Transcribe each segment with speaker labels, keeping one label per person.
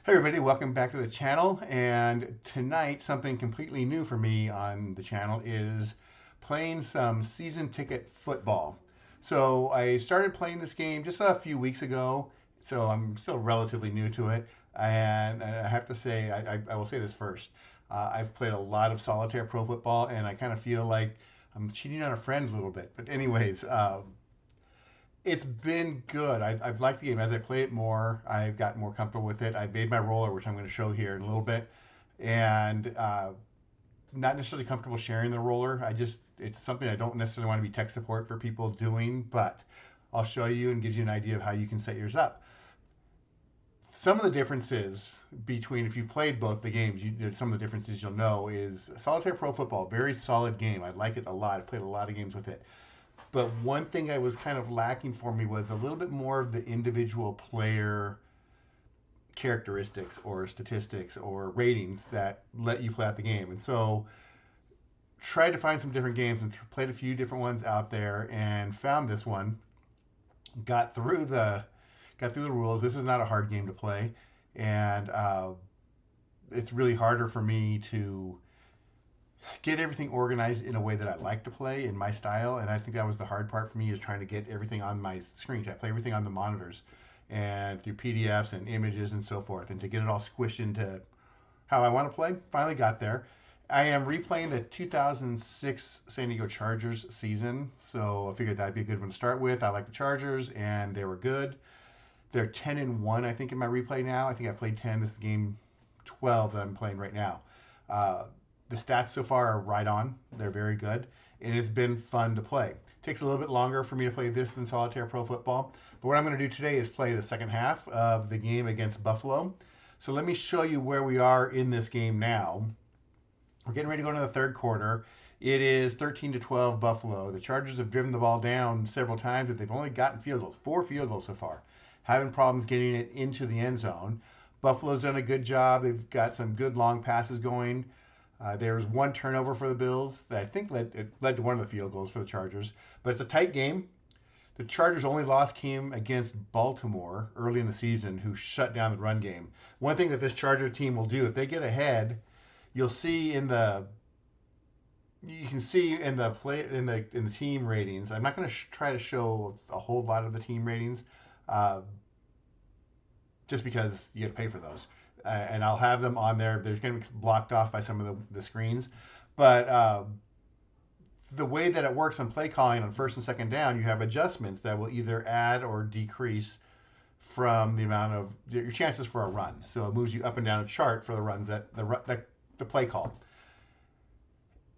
Speaker 1: Hey everybody, welcome back to the channel. And tonight, something completely new for me on the channel is playing some season ticket football. So I started playing this game just a few weeks ago, so I'm still relatively new to it. And I have to say, I will say this first. I've played a lot of solitaire pro football, and I kind of feel like I'm cheating on a friend a little bit. But anyways, it's been good. I've liked the game. As I play it more, I've gotten more comfortable with it. I've made my roller, which I'm going to show here in a little bit, and not necessarily comfortable sharing the roller. It's something I don't necessarily want to be tech support for people doing, but I'll show you and gives you an idea of how you can set yours up. Some of the differences between, if you've played both the games, some of the differences you'll know is Solitaire Pro Football, very solid game. I like it a lot. I've played a lot of games with it. But one thing I was kind of lacking for me was a little bit more of the individual player characteristics or statistics or ratings that let you play out the game. And so tried to find some different games and played a few different ones out there and found this one. Got through the rules. This is not a hard game to play, and it's really harder for me to get everything organized in a way that I like to play in my style. And I think that was the hard part for me, is trying to get everything on my screen. I play everything on the monitors and through PDFs and images and so forth, and to get it all squished into how I want to play. Finally got there. I am replaying the 2006 San Diego Chargers season, so I figured that'd be a good one to start with. I like the Chargers, and they were good. They're 10-1, I think, in my replay now. I think I played 10. This is game 12 that I'm playing right now. Uh, the stats so far are right on. They're very good, and it's been fun to play. It takes a little bit longer for me to play this than Solitaire Pro Football, but what I'm going to do today is play the second half of the game against Buffalo. So let me show you where we are in this game now. We're getting ready to go into the third quarter. It is 13-12 Buffalo. The Chargers have driven the ball down several times, but they've only gotten field goals, 4 field goals so far. Having problems getting it into the end zone. Buffalo's done a good job. They've got some good long passes going. There was one turnover for the Bills that I think led to one of the field goals for the Chargers. But it's a tight game. The Chargers' only loss came against Baltimore early in the season, who shut down the run game. One thing that this Chargers team will do, if they get ahead, you'll see in the you can see in the play in the team ratings. I'm not going to try to show a whole lot of the team ratings, uh, just because you got to pay for those. And I'll have them on there. They're going to be blocked off by some of the screens. But the way that it works on play calling on first and second down, you have adjustments that will either add or decrease from the amount of your chances for a run. So it moves you up and down a chart for the runs that the play call.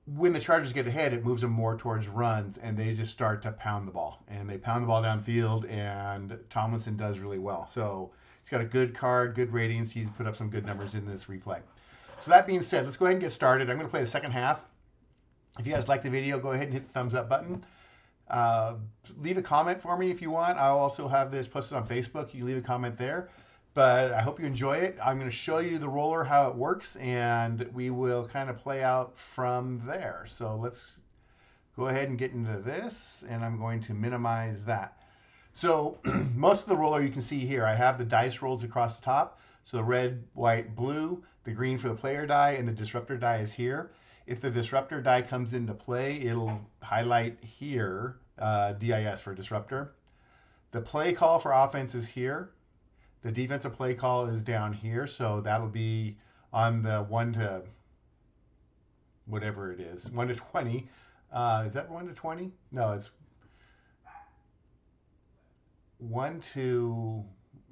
Speaker 1: When the Chargers get ahead, it moves them more towards runs, and they just start to pound the ball. And they pound the ball downfield, and Tomlinson does really well. So he's got a good card, good ratings. He's put up some good numbers in this replay. So that being said, let's go ahead and get started. I'm going to play the second half. If you guys like the video, go ahead and hit the thumbs up button. Uh, Leave a comment for me if you want. I'll also have this posted on Facebook. You can leave a comment there. But I hope you enjoy it. I'm going to show you the roller, how it works, and we will kind of play out from there. So let's go ahead and get into this, and I'm going to minimize that. So most of the roller you can see here, I have the dice rolls across the top. So the red, white, blue, the green for the player die, and the disruptor die is here. If the disruptor die comes into play, it'll highlight here, DIS for disruptor. The play call for offense is here. The defensive play call is down here, so that'll be on the 1 to whatever it is, 1 to 20. Is that 1 to 20? No, it's 1 to,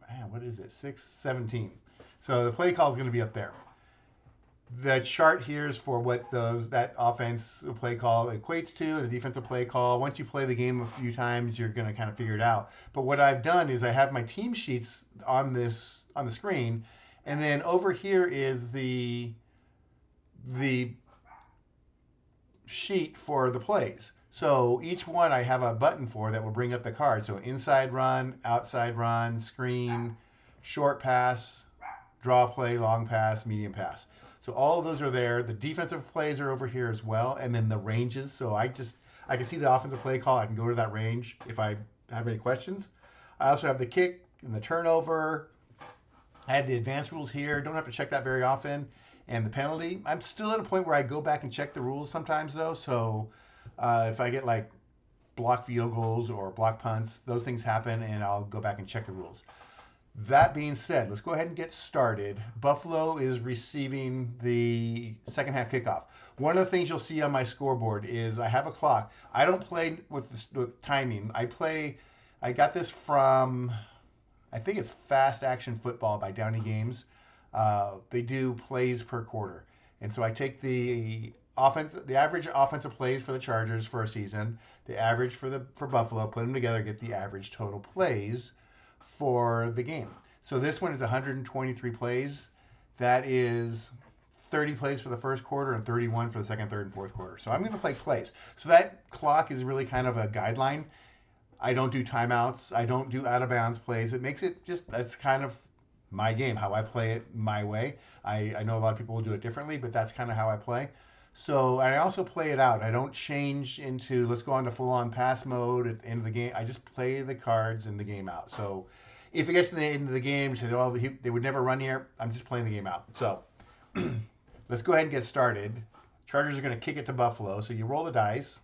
Speaker 1: man, what is it? 6, 17. So the play call is going to be up there. The chart here is for what that offense play call equates to, the defensive play call. Once you play the game a few times, you're going to kind of figure it out. But what I've done is I have my team sheets on the screen, and then over here is the sheet for the plays. So each one I have a button for that will bring up the card. So inside run, outside run, screen, short pass, draw play, long pass, medium pass. So all of those are there. The defensive plays are over here as well, and then the ranges. So I can see the offensive play call. I can go to that range if I have any questions. I also have the kick and the turnover. I had the advanced rules here. Don't have to check that very often. And the penalty, I'm still at a point where I go back and check the rules sometimes though. So if I get like block field goals or block punts, those things happen, and I'll go back and check the rules. That being said, let's go ahead and get started. Buffalo is receiving the second half kickoff. One of the things you'll see on my scoreboard is I have a clock. I don't play with timing. I got this from, I think it's Fast Action Football by Downey Games. They do plays per quarter. And so I take the average offensive plays for the Chargers for a season, the average for Buffalo, put them together, get the average total plays for the game. So this one is 123 plays. That is 30 plays for the first quarter and 31 for the second, third, and fourth quarter. So I'm going to play plays. So that clock is really kind of a guideline. I don't do timeouts. I don't do out of bounds plays. It makes it just, that's kind of my game, how I play it my way. I know a lot of people will do it differently, but that's kind of how I play. So I also play it out. I don't change into let's go on to full on pass mode at the end of the game. I just play the cards and the game out. So if it gets to the end of the game, say, oh, they would never run here, I'm just playing the game out. So let's go ahead and get started. Chargers are going to kick it to Buffalo. So you roll the dice.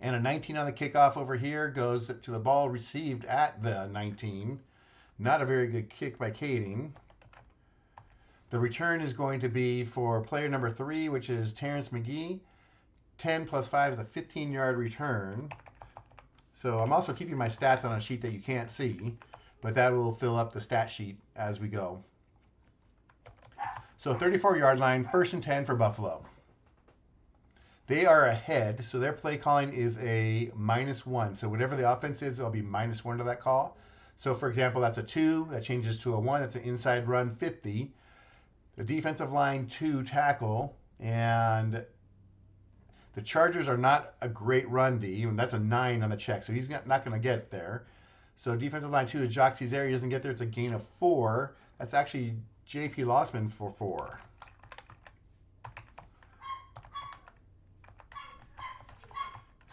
Speaker 1: And a 19 on the kickoff over here goes to the ball received at the 19. Not a very good kick by Kading. The return is going to be for player number 3, which is Terrence McGee. 10 plus 5 is a 15-yard return. So I'm also keeping my stats on a sheet that you can't see, but that will fill up the stat sheet as we go. So 34-yard line, 1st and 10 for Buffalo. They are ahead, so their play calling is a -1. So whatever the offense is, there'll be -1 to that call. So for example, that's a 2, that changes to a 1, that's an inside run 50. The defensive line 2 tackle, and the Chargers are not a great run D, and that's a 9 on the check, so he's not going to get there. So defensive line 2 is Jock Cesare, he doesn't get there, it's a gain of 4. That's actually J.P. Lossman for 4.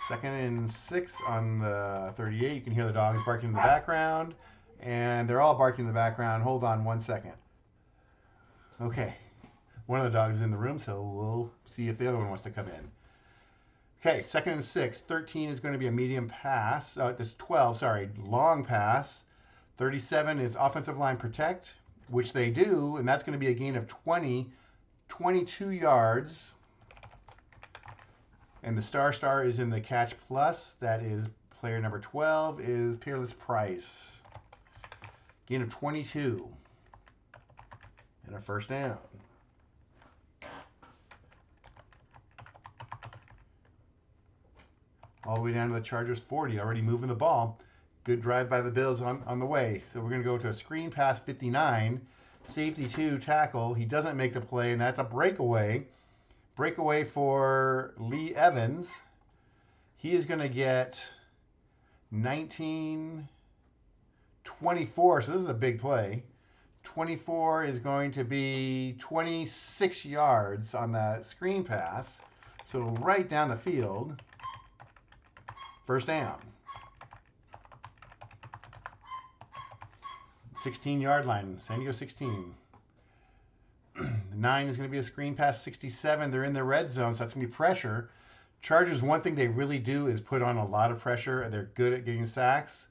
Speaker 1: Second and 6 on the 38. You can hear the dogs barking in the background, and they're all barking in the background. Hold on one second. Okay, one of the dogs is in the room, so we'll see if the other one wants to come in. Okay, 2nd and 6. 13 is going to be a medium pass. It's 12, sorry, long pass. 37 is offensive line protect, which they do, and that's going to be a gain of 22 yards. And the star is in the catch plus. That is player number 12 is Peerless Price. Gain of 22. And a 1st down. All the way down to the Chargers 40, already moving the ball. Good drive by the Bills on the way. So we're going to go to a screen pass 59. Safety 2 tackle. He doesn't make the play, and that's a breakaway. Breakaway for Lee Evans. He is going to get 19, 24. So this is a big play. 24 is going to be 26 yards on that screen pass. So right down the field. 1st down. 16-yard line. San Diego 16. 9 is going to be a screen pass 67. They're in the red zone, so that's going to be pressure. Chargers, one thing they really do is put on a lot of pressure. They're good at getting sacks.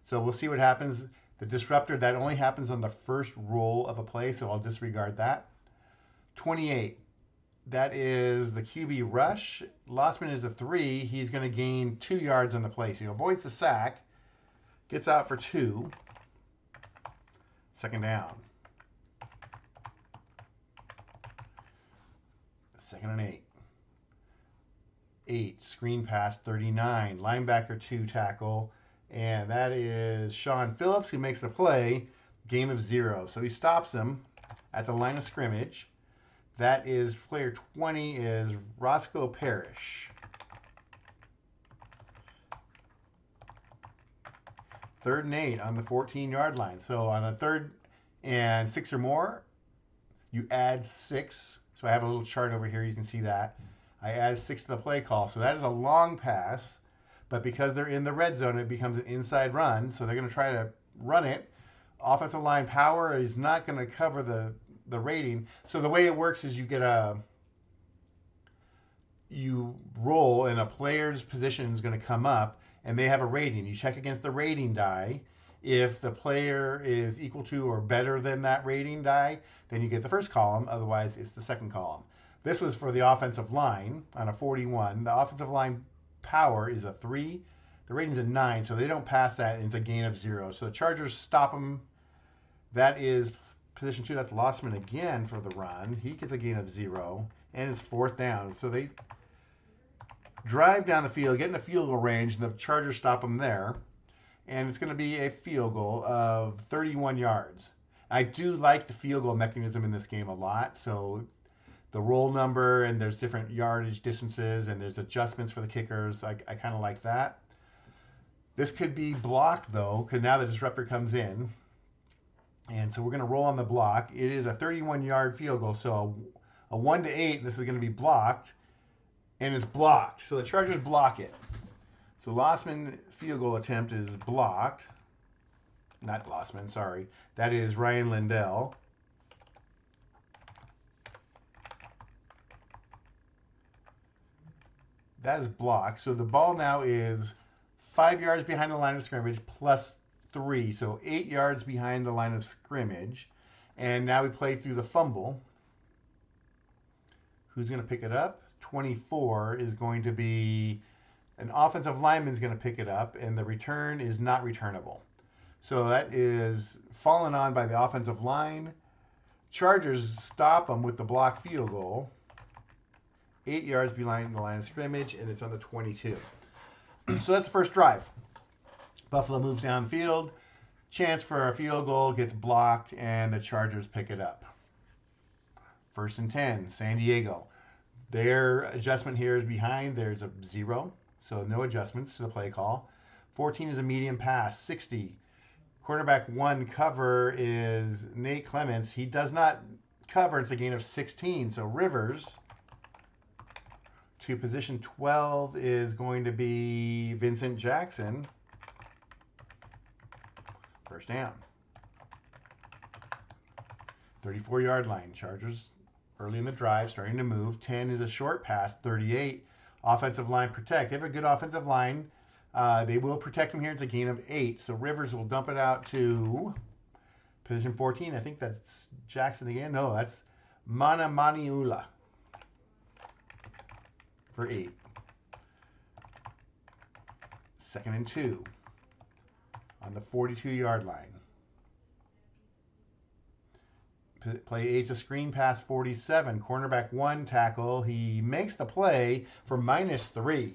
Speaker 1: So we'll see what happens. The disruptor, that only happens on the first roll of a play, so I'll disregard that. 28, that is the QB rush. Lossman is a 3. He's going to gain 2 yards on the play. So he avoids the sack, gets out for 2. 2nd down. 2nd and 8. 8, screen pass 39. Linebacker 2 tackle. And that is Sean Phillips who makes the play. Gain of 0. So he stops him at the line of scrimmage. That is player 20 is Roscoe Parrish. 3rd and 8 on the 14-yard line. So on a 3rd and 6 or more, you add 6. So I have a little chart over here. You can see that. I add 6 to the play call. So that is a long pass. But because they're in the red zone, it becomes an inside run. So they're going to try to run it offensive line power is not going to cover the rating. So the way it works is you roll and a player's position is going to come up and they have a rating. You check against the rating die. If the player is equal to or better than that rating die, then you get the first column. Otherwise, it's the second column. This was for the offensive line on a 41. The offensive line power is a 3. The rating's a 9, so they don't pass that, and it's a gain of 0. So the Chargers stop them. That is position 2. That's Lossman again for the run. He gets a gain of 0, and it's 4th down. So they drive down the field, get in a field goal range, and the Chargers stop them there. And it's going to be a field goal of 31 yards. I do like the field goal mechanism in this game a lot. So the roll number, and there's different yardage distances, and there's adjustments for the kickers. I kind of like that. This could be blocked, though, because now the disruptor comes in. And so we're going to roll on the block. It is a 31-yard field goal. So a 1 to 8, this is going to be blocked. And it's blocked. So the Chargers block it. So Lossman field goal attempt is blocked. Not Lossman, sorry. That is Ryan Lindell. That is blocked. So the ball now is 5 yards behind the line of scrimmage plus 3. So 8 yards behind the line of scrimmage. And now we play through the fumble. Who's going to pick it up? 24 is going to be an offensive lineman is going to pick it up, and the return is not returnable. So that is fallen on by the offensive line. Chargers stop them with the block field goal. 8 yards behind the line of scrimmage, and it's on the 22. So that's the first drive. Buffalo moves down the field. Chance for a field goal gets blocked, and the Chargers pick it up. 1st and 10, San Diego. Their adjustment here is behind. There's a 0, so no adjustments to the play call. 14 is a medium pass. 60. Cornerback 1 cover is Nate Clements. He does not cover. It's a gain of 16. So Rivers to position 12 is going to be Vincent Jackson. 1st down. 34-yard line. Chargers early in the drive, starting to move. 10 is a short pass. 38, offensive line protect. They have a good offensive line. They will protect him here. It's a gain of 8. So Rivers will dump it out to position 14. I think that's Jackson again. No, that's Mana Maniula for 8. 2nd and 2 on the 42-yard line. Play 8's a screen pass. 47. Cornerback 1 tackle. He makes the play for -3.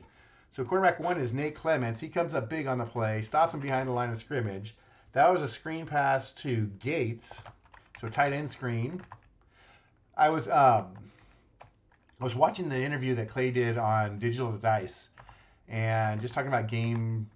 Speaker 1: So cornerback 1 is Nate Clements. He comes up big on the play, stops him behind the line of scrimmage. That was a screen pass to Gates. So tight end screen. I was watching the interview that Clay did on Digital Dice, and just talking about game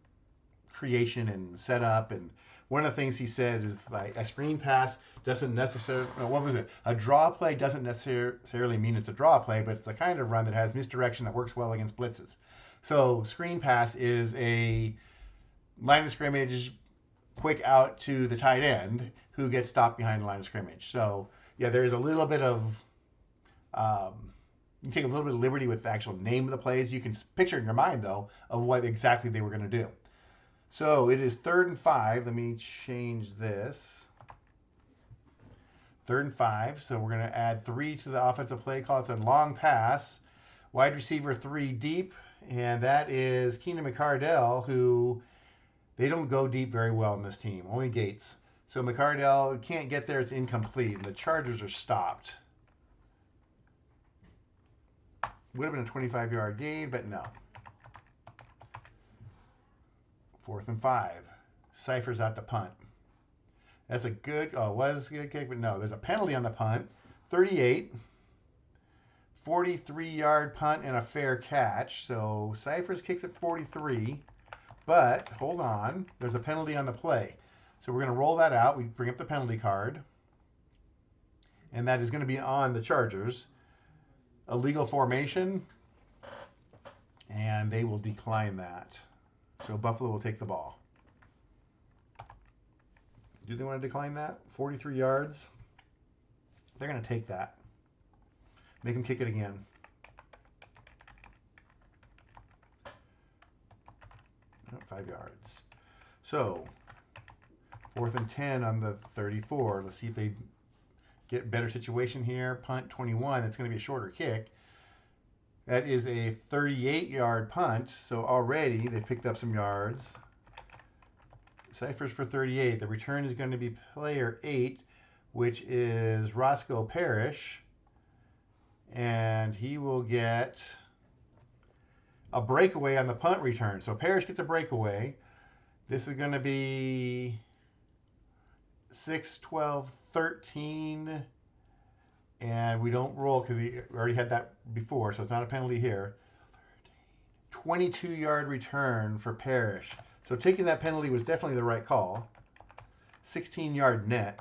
Speaker 1: creation and setup. And one of the things he said is like a screen pass doesn't necessarily, what was it? A draw play doesn't necessarily mean it's a draw play, but it's the kind of run that has misdirection that works well against blitzes. So screen pass is a line of scrimmage, quick out to the tight end who gets stopped behind the line of scrimmage. So yeah, there's a little bit of, you take a little bit of liberty with the actual name of the plays. You can picture in your mind, though, of what exactly they were going to do. So it is 3rd and 5. Let me change this. 3rd and 5. So we're going to add 3 to the offensive play call. It's a long pass. Wide receiver 3 deep. And that is Keenan McCardell, who they don't go deep very well in this team. Only Gates. So McCardell can't get there. It's incomplete. And the Chargers are stopped. Would have been a 25-yard gain, but no. 4th and 5. Cypher's out to punt. That's a good, was a good kick, but no. There's a penalty on the punt. 38. 43-yard punt and a fair catch. So Cyphers kicks at 43. But, hold on. There's a penalty on the play. So we're going to roll that out. We bring up the penalty card. And that is going to be on the Chargers. Illegal formation. And they will decline that. So Buffalo will take the ball. Do they want to decline that? 43 yards. They're going to take that. Make him kick it again. Oh, 5 yards. So, 4th and 10 on the 34. Let's see if they get a better situation here. Punt 21. It's going to be a shorter kick. That is a 38-yard punt. So already they picked up some yards. Cyphers for 38. The return is going to be player 8, which is Roscoe Parrish. And he will get a breakaway on the punt return. So Parrish gets a breakaway. This is going to be 6, 12, 13. And we don't roll because we already had that before, so it's not a penalty here. 22-yard return for Parrish. So taking that penalty was definitely the right call. 16-yard net.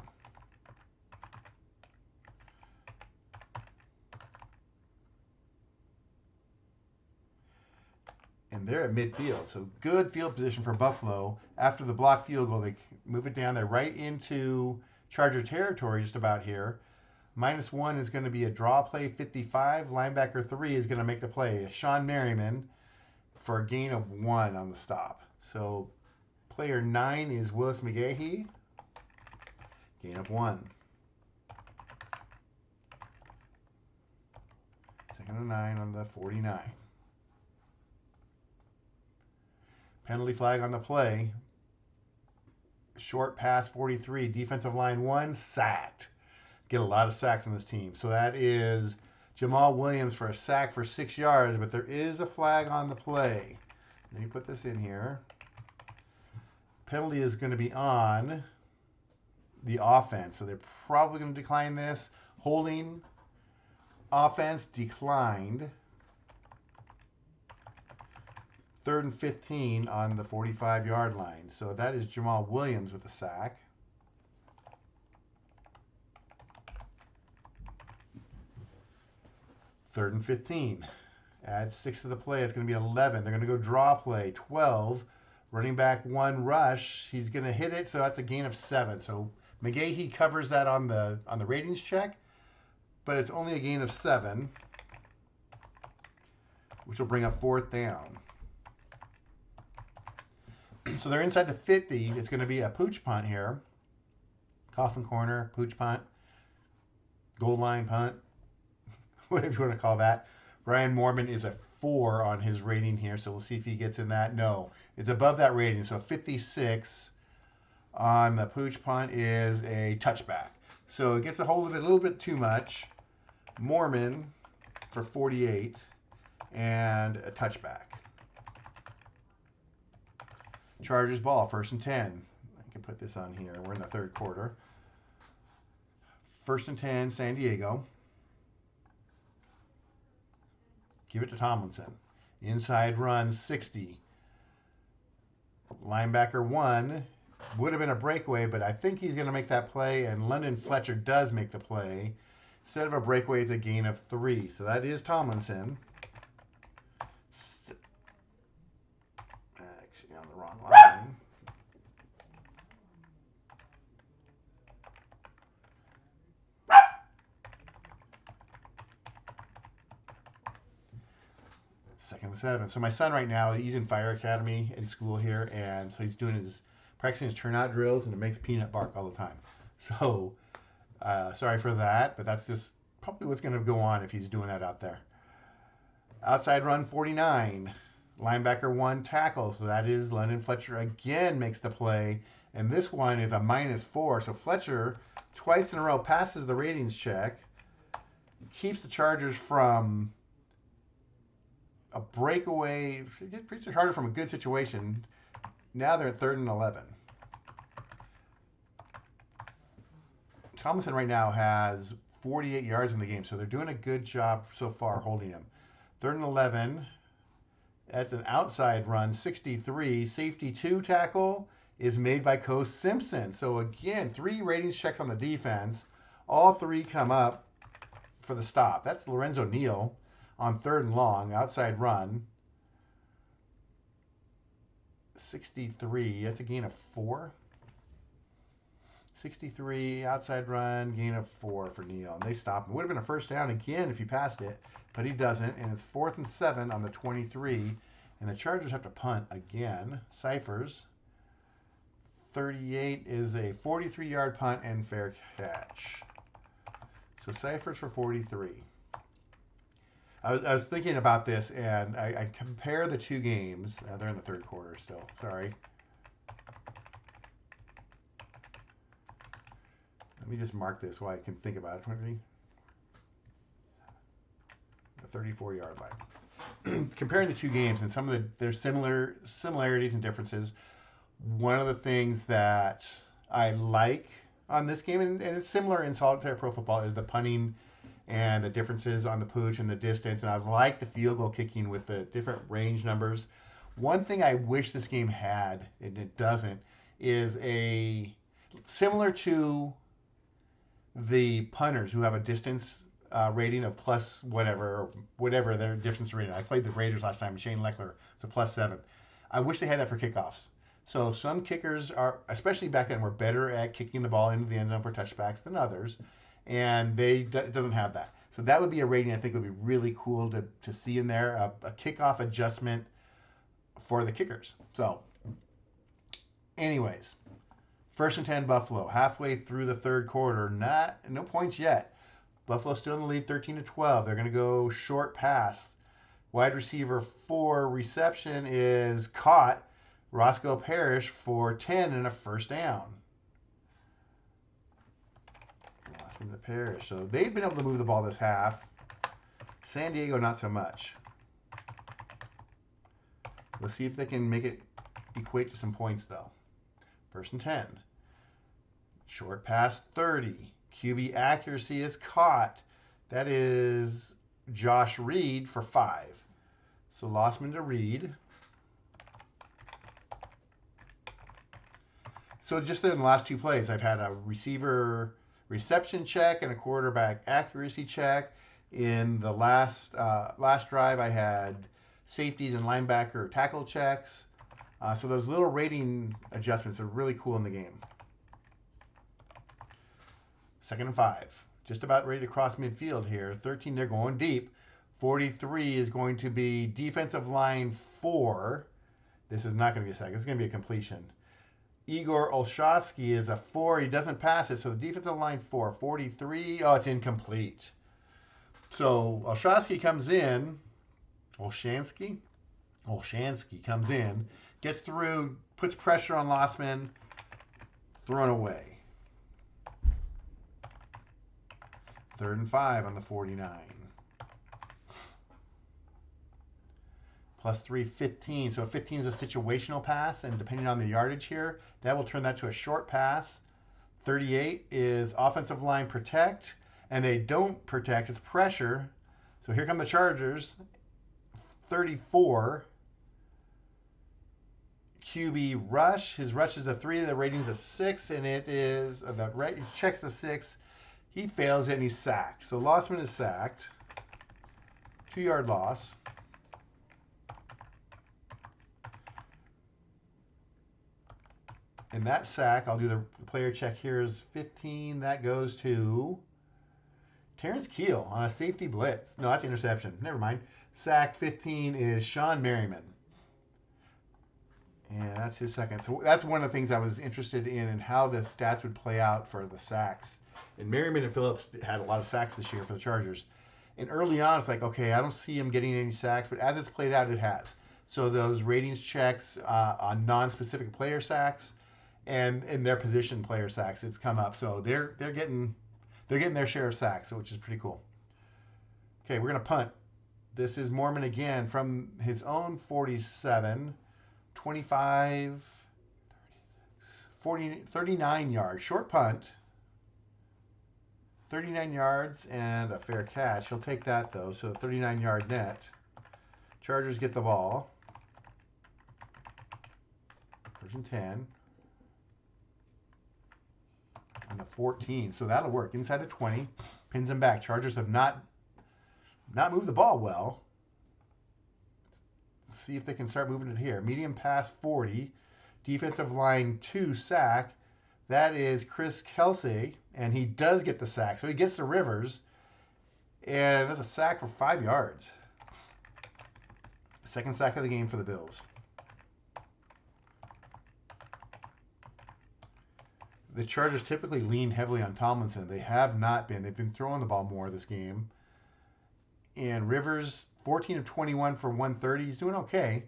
Speaker 1: And they're at midfield, so good field position for Buffalo. After the block field goal, they move it down there right into Charger territory just about here. -1 is going to be a draw play 55. Linebacker 3 is going to make the play. Sean Merriman for a gain of 1 on the stop. So player 9 is Willis McGahee. Gain of 1. 2nd and 9 on the 49. Penalty flag on the play. Short pass 43. Defensive line 1 sacked. Get a lot of sacks on this team. So that is Jamal Williams for a sack for 6 yards, but there is a flag on the play. Let me put this in here. Penalty is going to be on the offense, so they're probably going to decline this. Holding offense declined. 3rd and 15 on the 45-yard line. So that is Jamal Williams with a sack. Third and 15. Add 6 to the play. It's going to be 11. They're going to go draw play. 12. Running back 1 rush. He's going to hit it, so that's a gain of 7. So McGahee covers that on the ratings check, but it's only a gain of 7, which will bring up 4th down. So they're inside the 50. It's going to be a pooch punt here. Coffin corner, pooch punt, goal line punt, whatever you want to call that. Brian Moorman is a 4 on his rating here, so we'll see if he gets in that. No, it's above that rating. So 56 on the pooch punt is a touchback. So it gets a hold of it a little bit too much. Moorman for 48 and a touchback. Chargers ball, 1st and 10. I can put this on here. We're in the 3rd quarter. 1st and 10, San Diego. Give it to Tomlinson. Inside run, 60. Linebacker 1 would have been a breakaway, but I think he's going to make that play, and London Fletcher does make the play. Instead of a breakaway, it's a gain of 3. So that is Tomlinson. Actually, on the wrong line. Second and 7. So my son right now, he's in fire academy in school here, and so he's practicing his turnout drills, and it makes peanut bark all the time. So sorry for that, but that's just probably what's going to go on if he's doing that out there. Outside run 49. Linebacker 1 tackle, so that is London Fletcher again makes the play, and this one is a -4. So Fletcher twice in a row passes the ratings check, keeps the Chargers from a breakaway, keeps the Chargers from a good situation. Now they're at 3rd and 11. Tomlinson right now has 48 yards in the game, so they're doing a good job so far holding him. 3rd and 11. That's an outside run, 63. Safety 2 tackle is made by Coase Simpson. So again, 3 ratings checks on the defense. All 3 come up for the stop. That's Lorenzo Neal on 3rd and long, outside run. 63, that's a gain of 4. 63, outside run, gain of 4 for Neal. And they stopped him. Would have been a first down again if he passed it, but he doesn't. And it's 4th and 7 on the 23. And the Chargers have to punt again. Cyphers. 38 is a 43-yard punt and fair catch. So Cyphers for 43. I was thinking about this, and I compare the two games. They're in the third quarter still. Sorry. Let me just mark this while I can think about it. The 34-yard line. Comparing the two games and some of there's similarities and differences. One of the things that I like on this game, and it's similar in Solitaire Pro Football, is the punting and the differences on the pooch and the distance. And I like the field goal kicking with the different range numbers. One thing I wish this game had, and it doesn't, is a similar to the punters who have a distance rating of plus whatever their distance rating. I played the Raiders last time. Shane Leckler was a +7. I wish they had that for kickoffs. So some kickers are, especially back then, were better at kicking the ball into the end zone for touchbacks than others, and it doesn't have that. So that would be a rating I think would be really cool to see in there, a kickoff adjustment for the kickers. So, anyways, 1st and 10 Buffalo, halfway through the third quarter, no points yet. Buffalo still in the lead, 13-12. They're going to go short pass. Wide receiver 4 reception is caught. Roscoe Parrish for 10 and a first down. Lost him to Parrish. So they've been able to move the ball this half. San Diego, not so much. Let's see if they can make it equate to some points, though. 1st and 10. Short pass 30. QB accuracy is caught. That is Josh Reed for 5. So Lossman to Reed. So just in the last 2 plays, I've had a receiver reception check and a quarterback accuracy check. In the last drive, I had safeties and linebacker tackle checks. So those little rating adjustments are really cool in the game. 2nd and 5. Just about ready to cross midfield here. 13, they're going deep. 43 is going to be defensive line 4. This is not going to be a sack. This is going to be a completion. Igor Olszewski is a 4. He doesn't pass it. So the defensive line 4. 43. Oh, it's incomplete. So Olszewski comes in. Olshansky comes in. Gets through. Puts pressure on Lossman. Thrown away. 3rd and 5 on the 49. +3, 15. So 15 is a situational pass, and depending on the yardage here, that will turn that to a short pass. 38 is offensive line protect, and they don't protect, it's pressure. So here come the Chargers. 34. QB rush. His rush is a 3, the rating's a 6, and it is, he checks a 6. He fails it, and he's sacked. So Lossman is sacked. 2-yard loss. And that sack, I'll do the player check here, is 15. That goes to Terrence Keel on a safety blitz. No, that's interception. Never mind. Sack 15 is Sean Merriman. And that's his second. So that's one of the things I was interested in and how the stats would play out for the sacks. And Merriman and Phillips had a lot of sacks this year for the Chargers. And early on, it's like, okay, I don't see him getting any sacks, but as it's played out, it has. So those ratings checks on non-specific player sacks and in their position player sacks, it's come up. So they're getting their share of sacks, which is pretty cool. Okay, we're gonna punt. This is Mormon again from his own 47, 25, 40, 39 yards. Short punt. 39 yards and a fair catch. He'll take that, though, so 39-yard net. Chargers get the ball. 1st and 10. On the 14, so that'll work. Inside the 20, pins him back. Chargers have not moved the ball well. Let's see if they can start moving it here. Medium pass 40. Defensive line 2 sack. That is Chris Kelsay, and he does get the sack. So he gets to Rivers, and that's a sack for 5 yards. Second sack of the game for the Bills. The Chargers typically lean heavily on Tomlinson. They have not been. They've been throwing the ball more this game. And Rivers, 14 of 21 for 130. He's doing okay.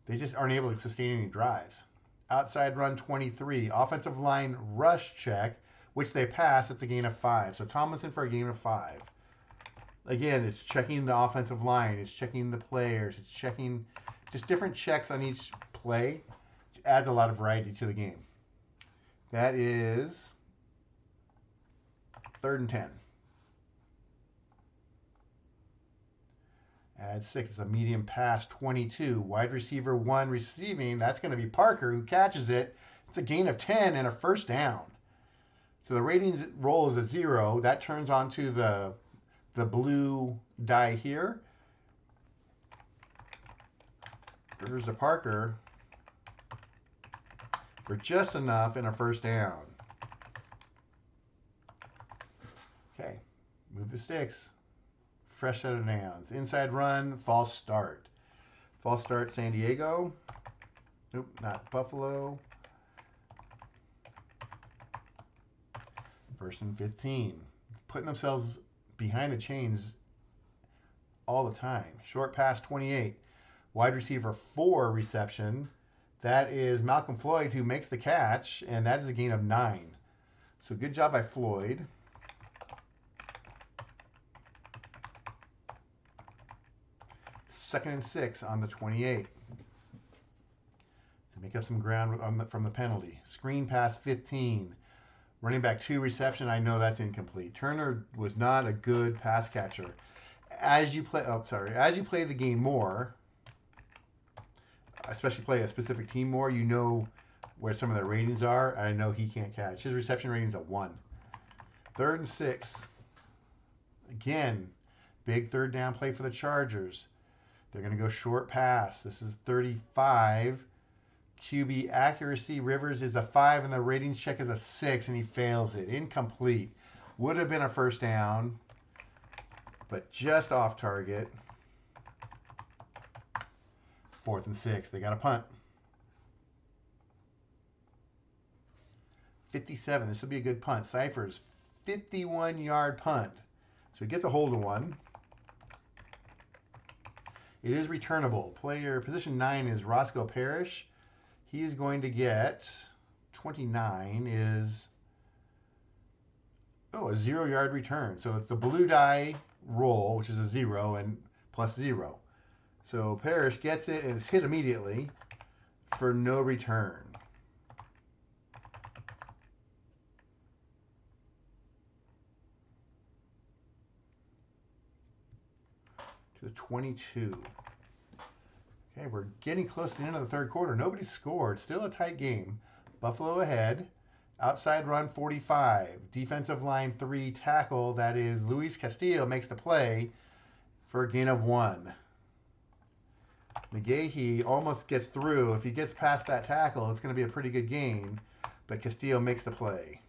Speaker 1: They just aren't able to sustain any drives. Outside run 23. Offensive line rush check, which they pass. It's a gain of 5. So Tomlinson for a gain of 5. Again, it's checking the offensive line. It's checking the players. It's checking just different checks on each play. It adds a lot of variety to the game. That is 3rd and 10. Add 6. It's a medium pass, 22. Wide receiver 1 receiving. That's going to be Parker, who catches it. It's a gain of 10 and a first down. So the ratings roll is a 0. That turns onto the blue die here. There's a Parker for just enough and a first down. Okay, move the sticks. Fresh set of downs. Inside run, false start. False start, San Diego. Nope, not Buffalo. 1st and 15. Putting themselves behind the chains all the time. Short pass, 28. Wide receiver 4 reception. That is Malcolm Floyd, who makes the catch, and that is a gain of 9. So good job by Floyd. Second and 6 on the 28. To make up some ground from the penalty. Screen pass 15. Running back 2 reception. I know that's incomplete. Turner was not a good pass catcher. As you play the game more, especially play a specific team more, you know where some of their ratings are. I know he can't catch. His reception rating is a 1. 3rd and 6. Again, big 3rd down play for the Chargers. They're going to go short pass. This is 35. QB accuracy. Rivers is a 5, and the ratings check is a 6, and he fails it. Incomplete. Would have been a first down, but just off target. 4th and 6. They got a punt. 57. This will be a good punt. Cypher's 51-yard punt. So he gets a hold of one. It is returnable. Player position 9 is Roscoe Parrish. He is going to get 29 is a 0-yard return. So it's the blue die roll, which is a 0 and plus 0. So Parrish gets it and it's hit immediately for no return. To the 22. Okay, we're getting close to the end of the 3rd quarter. Nobody scored. Still a tight game. Buffalo ahead. Outside run 45. Defensive line 3 tackle. That is Luis Castillo makes the play for a gain of 1. McGahee almost gets through. If he gets past that tackle, it's going to be a pretty good gain. But Castillo makes the play.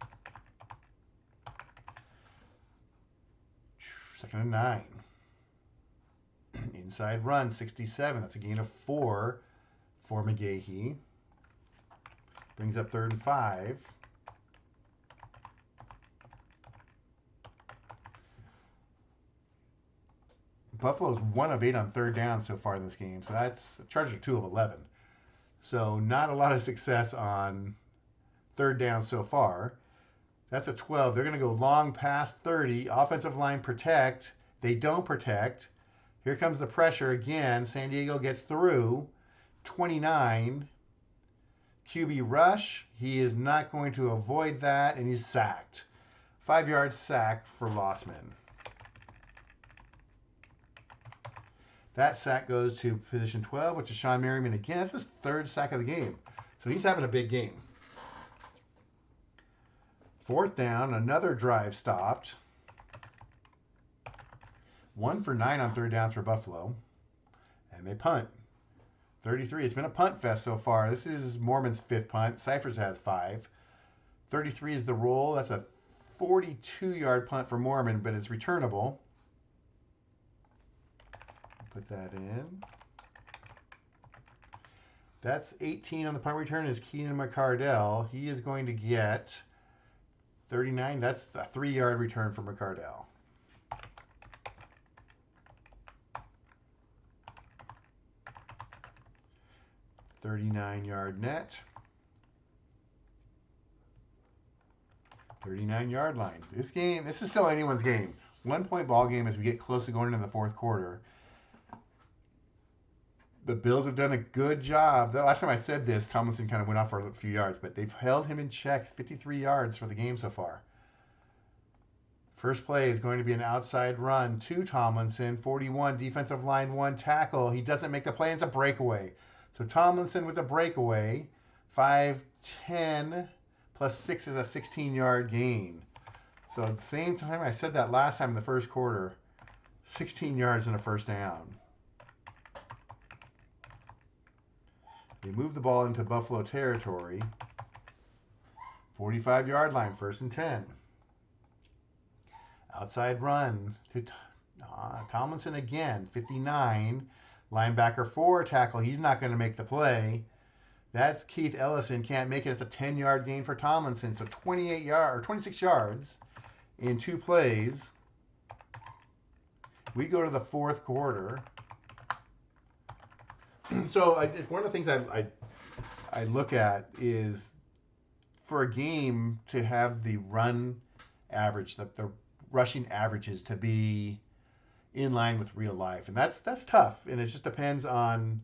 Speaker 1: 2nd and 9. Inside run 67. That's a gain of 4 for McGahee. Brings up 3rd and 5. Buffalo's 1 of 8 on 3rd down so far in this game. So that's Chargers are 2 of 11. So not a lot of success on 3rd down so far. That's a 12. They're going to go long past 30. Offensive line protect. They don't protect. Here comes the pressure again. San Diego gets through. 29. QB rush. He is not going to avoid that, and he's sacked. 5-yard sack for Lossman. That sack goes to position 12, which is Sean Merriman again. That's his 3rd sack of the game. So he's having a big game. 4th down, another drive stopped. 1 for 9 on 3rd downs for Buffalo. And they punt. 33. It's been a punt fest so far. This is Mormon's 5th punt. Cyphers has 5. 33 is the roll. That's a 42-yard punt for Mormon, but it's returnable. Put that in. That's 18 on the punt return is Keenan McCardell. He is going to get 39. That's a 3-yard return for McCardell. $39-yard net. 39-yard line. This is still anyone's game. 1-point ball game as we get close to going into the fourth quarter. The Bills have done a good job. The last time I said this, Tomlinson kind of went off for a few yards, but they've held him in check. 53 yards for the game so far. First play is going to be an outside run to Tomlinson. 41, defensive line 1 tackle. He doesn't make the play. It's a breakaway. So Tomlinson with a breakaway. 5-10 plus 6 is a 16-yard gain. So at the same time, I said that last time in the first quarter, 16 yards and a first down. They move the ball into Buffalo territory. 45-yard line, 1st and 10. Outside run to Tomlinson again, 59. Linebacker 4 tackle. He's not going to make the play. That's Keith Ellison. Can't make it. It's a 10-yard gain for Tomlinson. So 26 yards in 2 plays. We go to the fourth quarter. So one of the things I look at is for a game to have the run average, the rushing averages to be in line with real life, and that's tough. And it just depends on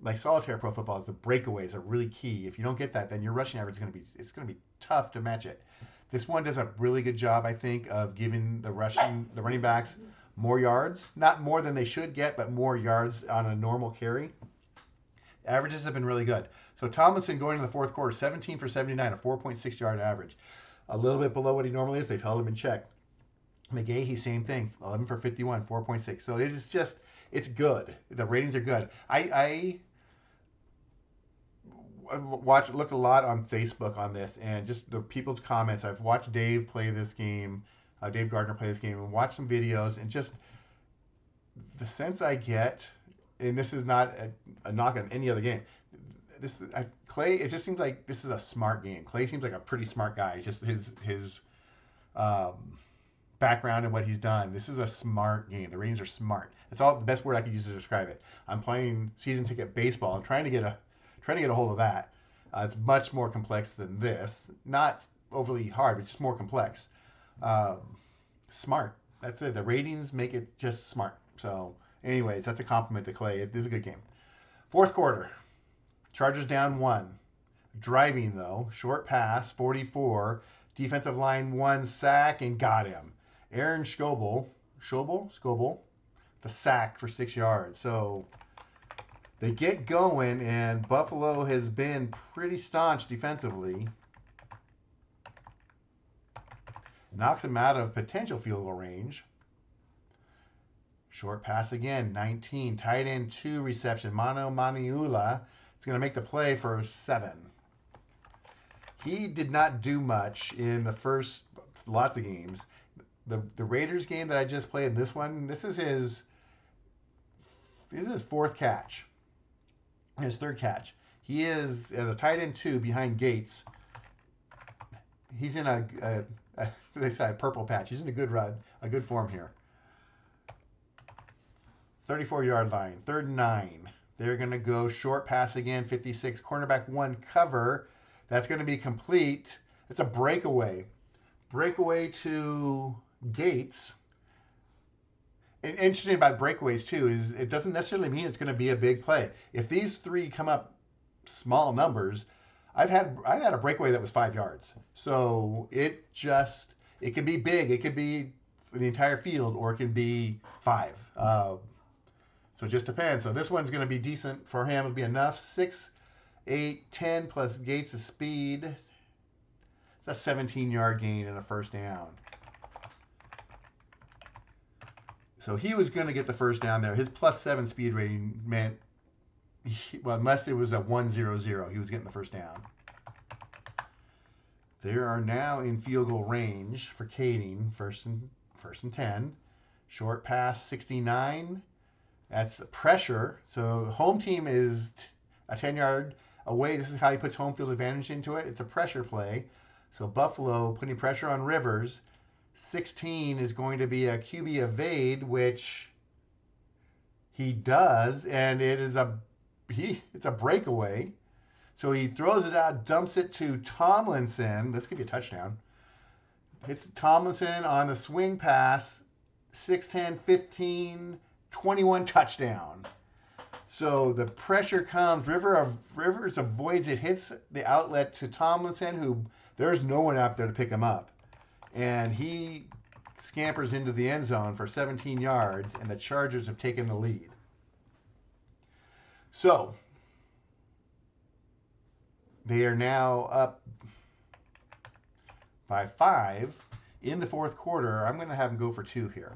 Speaker 1: like solitaire pro football. The breakaways are really key. If you don't get that, then your rushing average is going to be tough to match it. This one does a really good job, I think, of giving the running backs more yards, not more than they should get, but more yards on a normal carry. Averages have been really good. So Tomlinson going in the fourth quarter, 17 for 79, a 4.6 yard average. A little bit below what he normally is. They've held him in check. McGahee, same thing, 11 for 51, 4.6. So it's good. The ratings are good. I looked a lot on Facebook on this, and just the people's comments. I've watched Dave play this game, Dave Gardner play this game, and watched some videos, and just the sense I get, and this is not a knock on any other game. Clay, it just seems like this is a smart game. Clay seems like a pretty smart guy. Just his background and what he's done. This is a smart game. The ratings are smart. That's all the best word I could use to describe it. I'm playing season ticket baseball. I'm trying to get a hold of that. It's much more complex than this. Not overly hard, but just more complex. Smart. That's it. The ratings make it just smart. So, anyways, that's a compliment to Clay. This is a good game. Fourth quarter. Chargers down 1. Driving, though. Short pass, 44. Defensive line 1 sack, and got him. Aaron Schobel, the sack for 6 yards. So they get going, and Buffalo has been pretty staunch defensively. Knocks them out of potential field goal range. Short pass again, 19. Tight end 2 reception. Mano Maniula is going to make the play for 7. He did not do much in the first lots of games. The Raiders game that I just played, this is his fourth catch. His third catch. He is as a tight end 2 behind Gates. He's in a purple patch. He's in a good form here. 34-yard line, 3rd and 9. They're going to go short pass again, 56. Cornerback 1 cover. That's going to be complete. It's a breakaway. Breakaway to Gates. And interesting about breakaways too is it doesn't necessarily mean it's going to be a big play. If these 3 come up small numbers, I've had a breakaway that was 5 yards. So it can be big. It could be for the entire field, or it can be 5. So it just depends. So this one's going to be decent for him. It'll be enough. 6, 8, 10 plus Gates' speed. It's a 17-yard gain and a first down. So he was going to get the first down there. His +7 speed rating meant, unless it was a 1-0-0, he was getting the first down. They are now in field goal range for Kading, first and 10. Short pass 69. That's pressure. So the home team is a 10-yard away. This is how he puts home field advantage into it. It's a pressure play. So Buffalo putting pressure on Rivers. 16 is going to be a QB evade, which he does, and it's a breakaway. So he throws it out, dumps it to Tomlinson. This could be a touchdown. Hits Tomlinson on the swing pass. 6, 10, 15, 21 touchdown. So the pressure comes. Rivers avoids it, hits the outlet to Tomlinson, who there's no one out there to pick him up. And he scampers into the end zone for 17 yards, and the Chargers have taken the lead. So they are now up by 5 in the fourth quarter. I'm going to have them go for 2 here.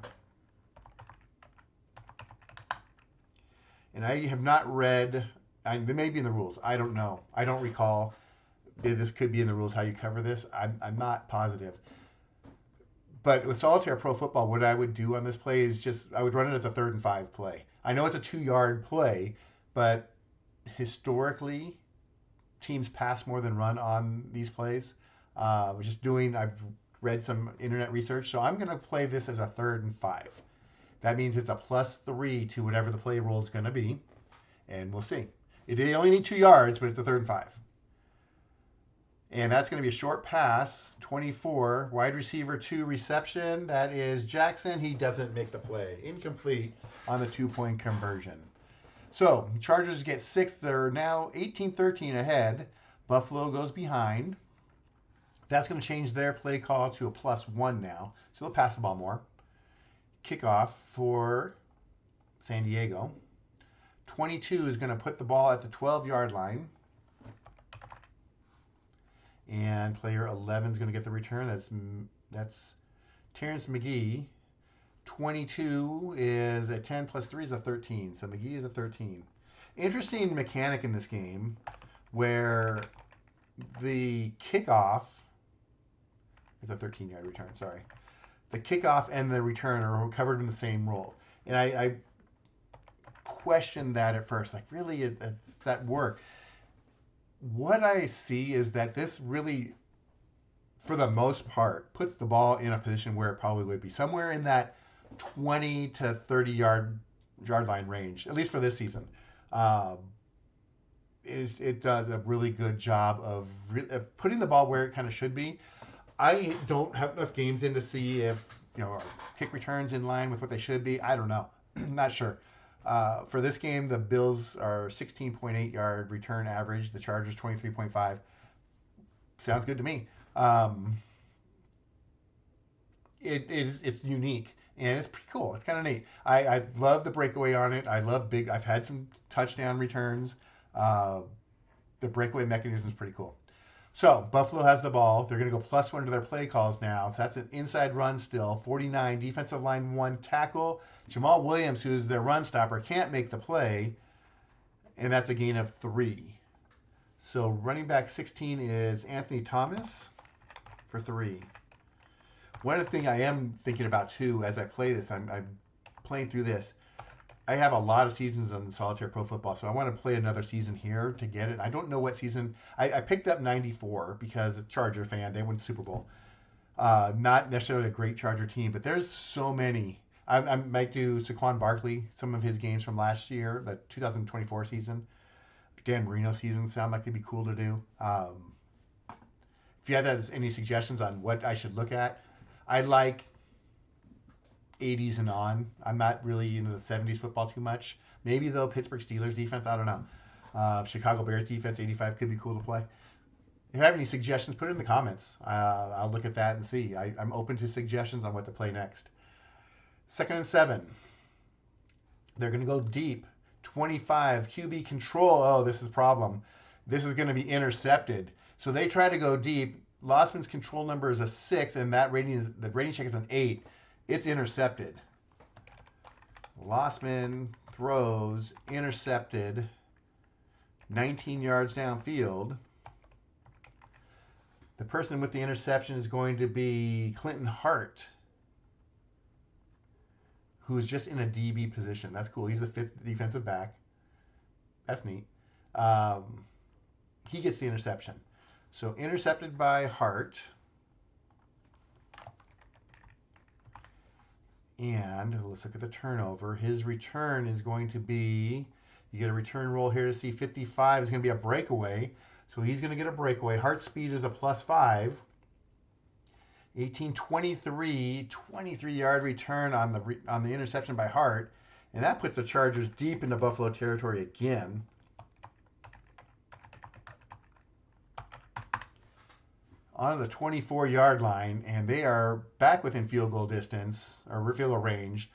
Speaker 1: And I have not read, they may be in the rules. I don't know. I don't recall. This could be in the rules how you cover this. I'm not positive. But with Solitaire Pro Football, what I would do on this play is I would run it as a 3rd and 5 play. I know it's a 2-yard play, but historically, teams pass more than run on these plays. I've read some internet research, so I'm going to play this as a 3rd and 5. That means it's a +3 to whatever the play rule is going to be, and we'll see. It only need 2 yards, but it's a 3rd and 5. And that's going to be a short pass, 24, wide receiver 2 reception. That is Jackson. He doesn't make the play. Incomplete on the 2-point conversion. So Chargers get 6. They're now 18-13 ahead. Buffalo goes behind. That's going to change their play call to a +1 now. So they'll pass the ball more. Kickoff for San Diego. 22 is going to put the ball at the 12-yard line. And player 11 is going to get the return. That's Terrence McGee. 22 is a 10 plus 3 is a 13. So McGee is a 13. Interesting mechanic in this game where the kickoff is a 13-yard return, sorry. The kickoff and the return are covered in the same rule. And I questioned that at first. Like, really, that work? What I see is that this really, for the most part, puts the ball in a position where it probably would be somewhere in that 20 to 30 yard line range, at least for this season. It does a really good job of putting the ball where it kind of should be. I don't have enough games in to see if our kick returns in line with what they should be. I don't know. Not sure. For this game, the Bills are 16.8 yard return average. The Chargers 23.5. Sounds good to me. It's unique and it's pretty cool. It's kind of neat. I love the breakaway on it. I've had some touchdown returns. The breakaway mechanism is pretty cool. So Buffalo has the ball. They're going to go +1 to their play calls now. So that's an inside run still. 49 defensive line 1 tackle. Jamal Williams, who's their run stopper, can't make the play, and that's a gain of 3. So running back 16 is Anthony Thomas for 3. One of the things I am thinking about too as I play this, I'm playing through this. I have a lot of seasons on Solitaire Pro Football, so I want to play another season here to get it. I don't know what season. I picked up 94 because a Charger fan. They won the Super Bowl. Not necessarily a great Charger team, but there's so many. I might do Saquon Barkley, some of his games from last year, the 2024 season. Dan Marino season sound like they'd be cool to do. If you have any suggestions on what I should look at, I like 80s and on. I'm not really into the 70s football too much. Maybe though Pittsburgh Steelers defense, I don't know. Chicago Bears defense 85 could be cool to play. If you have any suggestions, put it in the comments. I'll look at that and see. I'm open to suggestions on what to play next. 2nd and 7. They're going to go deep. 25 QB control. Oh, this is a problem. This is going to be intercepted. So they try to go deep. Lossman's control number is a 6, and the rating check is an 8. It's intercepted. Lossman throws, intercepted, 19 yards downfield. The person with the interception is going to be Clinton Hart, who's just in a DB position. That's cool. He's the fifth defensive back. That's neat. Um, he gets the interception. So intercepted by Hart. And let's look at the turnover. His return is going to be, you get a return roll here to see 55 is going to be a breakaway. So he's going to get a breakaway. Hart speed is a +5. 18-23, 23-yard return on the interception by Hart. And that puts the Chargers deep into Buffalo territory again. On the 24-yard line, and they are back within field goal distance or field goal range,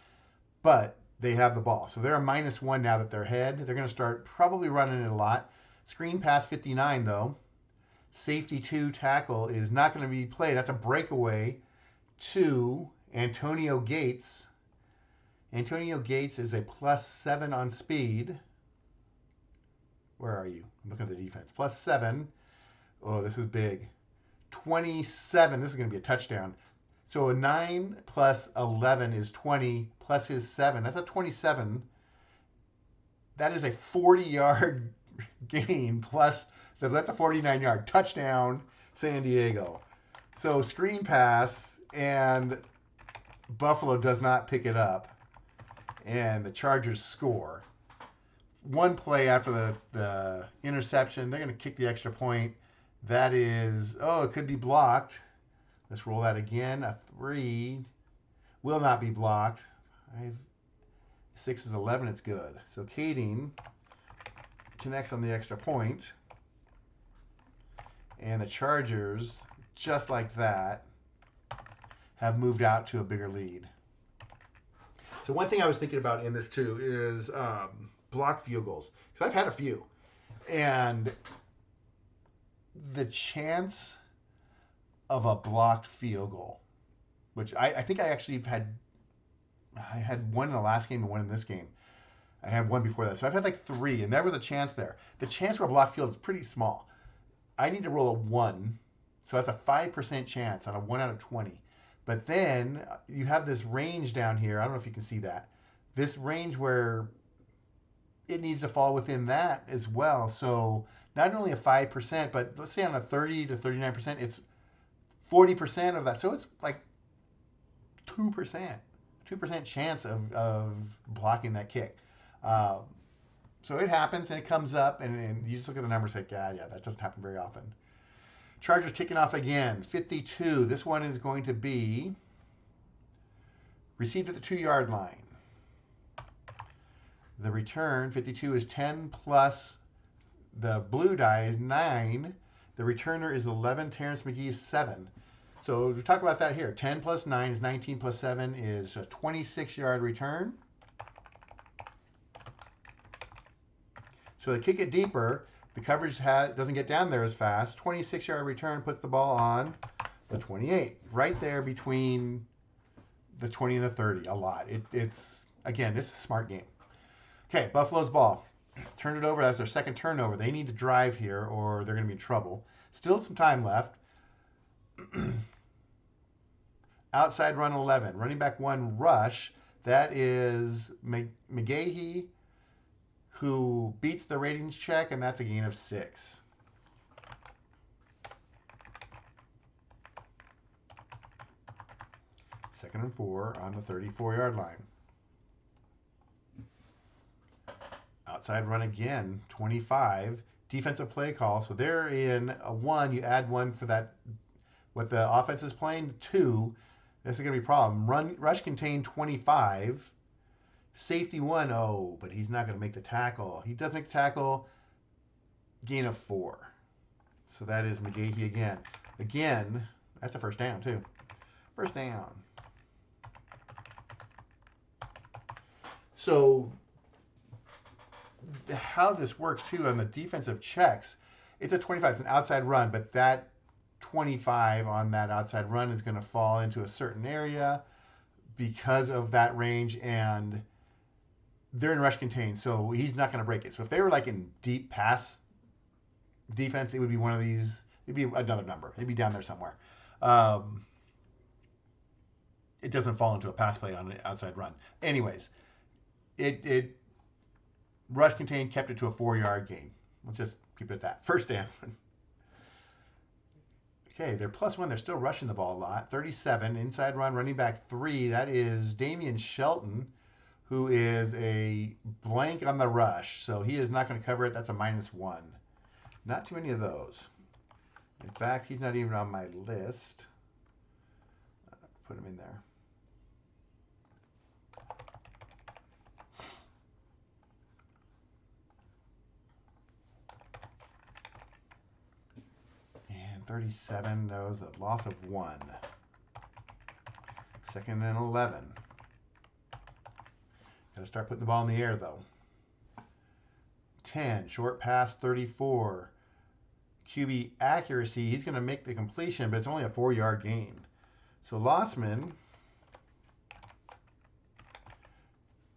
Speaker 1: but they have the ball. So they're a -1 now that they're ahead. They're going to start probably running it a lot. Screen pass 59, though. Safety 2 tackle is not going to be played. That's a breakaway to Antonio Gates. Antonio Gates is a +7 on speed. Where are you? I'm looking at the defense. +7. Oh, this is big. 27. This is going to be a touchdown. So a 9 plus 11 is 20 plus his 7. That's a 27. That is a 40-yard gain plus that's a 49-yard touchdown, San Diego. So screen pass, and Buffalo does not pick it up, and the Chargers score. One play after the interception, they're going to kick the extra point. That is, it could be blocked. Let's roll that again. A 3 will not be blocked. 6 is 11, it's good. So Kading connects on the extra point. And the Chargers, just like that, have moved out to a bigger lead. So one thing I was thinking about in this too is blocked field goals. Because I've had a few. And the chance of a blocked field goal, which I think I actually had one in the last game and one in this game. I had one before that. So I've had like 3, and there was a chance there. The chance for a blocked field is pretty small. I need to roll a 1, so that's a 5% chance on a 1 out of 20. But then you have this range down here. I don't know if you can see that. This range where it needs to fall within that as well. So not only a 5%, but let's say on a 30 to 39%, it's 40% of that. So it's like 2%. 2% chance of blocking that kick. So it happens, and it comes up, and you just look at the numbers and say, yeah, that doesn't happen very often. Chargers kicking off again, 52. This one is going to be received at the 2-yard line. The return, 52, is 10 plus the blue die is 9. The returner is 11. Terrence McGee is 7. So we talk about that here. 10 plus 9 is 19 plus 7 is a 26-yard return. So they kick it deeper. The coverage doesn't get down there as fast. 26-yard return puts the ball on the 28. Right there between the 20 and the 30. A lot. It's a smart game. Okay, Buffalo's ball. Turn it over. That's their second turnover. They need to drive here or they're going to be in trouble. Still some time left. Outside run 11. Running back 1 rush. That is McGahee, who beats the ratings check, and that's a gain of 6. Second and 4 on the 34-yard line. Outside run again, 25. Defensive play call. So they're in a 1. You add 1 for that, what the offense is playing. 2. This is going to be a problem. Rush contain 25. Safety 1, but he's not going to make the tackle. He does make the tackle. Gain of 4. So that is McGahee again. Again, that's a first down too. First down. So how this works too on the defensive checks, it's a 25. It's an outside run, but that 25 on that outside run is going to fall into a certain area because of that range, and they're in rush contain, so he's not going to break it. So if they were like in deep pass defense, it would be one of these. It'd It'd be another number. It'd be down there somewhere. Um, it doesn't fall into a pass play on an outside run. Anyways, it rush contained, kept it to a 4-yard gain. Let's just keep it at that. First down. Okay, they're +1. They're still rushing the ball a lot. 37, inside run, running back 3. That is Damian Shelton, who is a blank on the rush. So he is not going to cover it. That's a -1. Not too many of those. In fact, he's not even on my list. Put him in there. And 37, that was a loss of 1. 2nd and 11. Got to start putting the ball in the air, though. 10, short pass, 34. QB accuracy, he's going to make the completion, but it's only a 4-yard gain. So Lossman